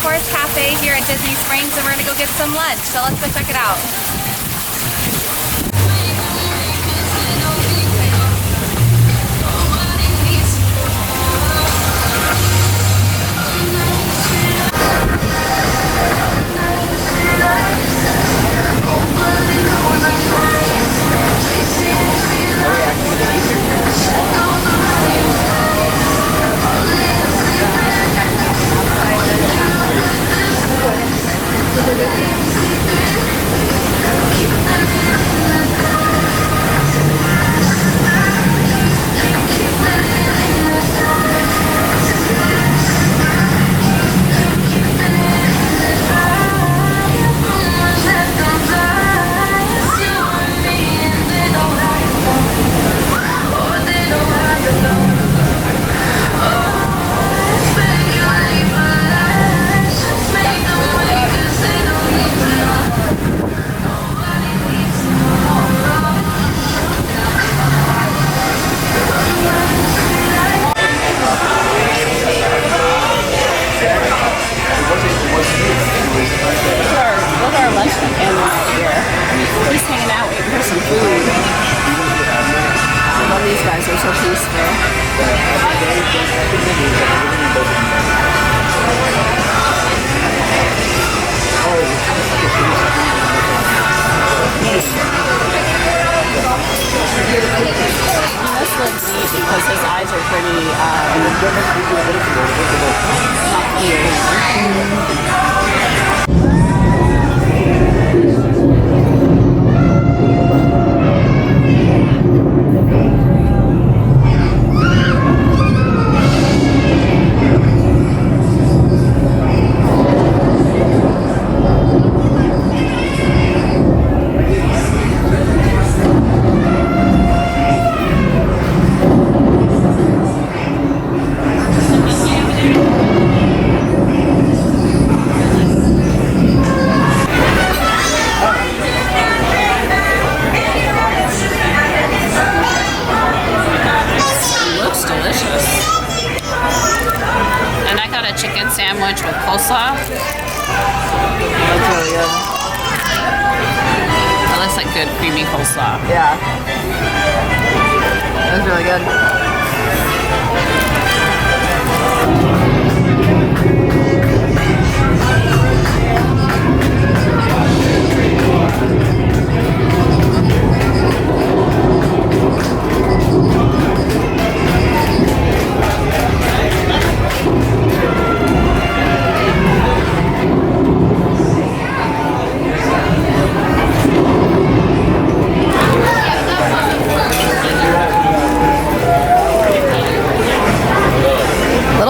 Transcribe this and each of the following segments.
Rainforest Cafe here at Disney Springs, and we're gonna go get some lunch. So let's go check it out. Because his eyes are pretty not clear. Chicken sandwich with coleslaw. That's really good. That looks like good creamy coleslaw. Yeah. That was really good.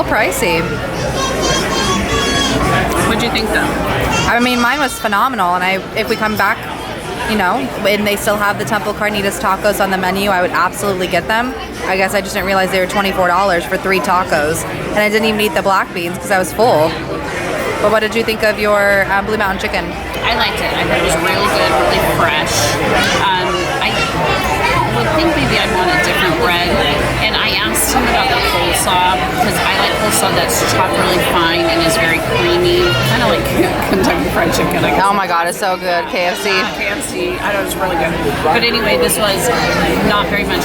Pricey. What'd you think though? I mean, mine was phenomenal, and if we come back, you know, and they still have the Temple Carnitas tacos on the menu, I would absolutely get them. I guess I just didn't realize they were $24 for 3 tacos, and I didn't even eat the black beans because I was full. But what did you think of your Blue Mountain chicken? I liked it. I thought it was really good, really fresh. I would think maybe I'd want a different bread, and I asked him about the coleslaw because I like coleslaw that's chopped really fine and is very creamy, kind of like Kentucky Fried Chicken. I guess. Oh my God, it's so good. KFC. KFC. I thought it was really good. But anyway, this was not very much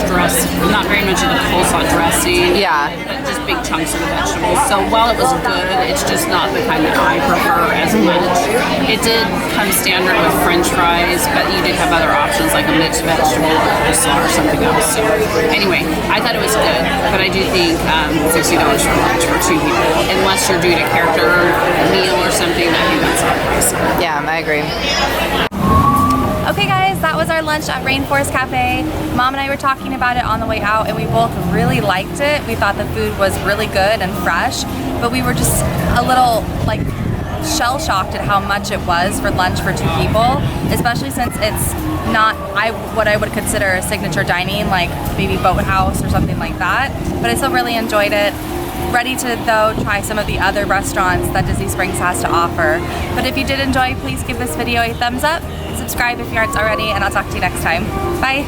not very much of the coleslaw dressing. Yeah. But just big chunks of the vegetables. So while it was good, it's just not the kind that I prefer as much. It did come standard with French fries, but you did have other options like a mixed vegetable or coleslaw or something else. So anyway, I thought it was good, but I do think $60 for lunch for 2 people, unless you're doing a character meal or something, I think that's not pricey. Yeah, I agree. Okay guys, that was our lunch at Rainforest Cafe. Mom and I were talking about it on the way out, and we both really liked it. We thought the food was really good and fresh, but we were just a little like shell-shocked at how much it was for lunch for 2 people, especially since it's not what I would consider a signature dining, like maybe Boathouse or something like that. But I still really enjoyed it. Ready to, though, try some of the other restaurants that Disney Springs has to offer. But if you did enjoy, please give this video a thumbs up, subscribe if you aren't already, and I'll talk to you next time. Bye!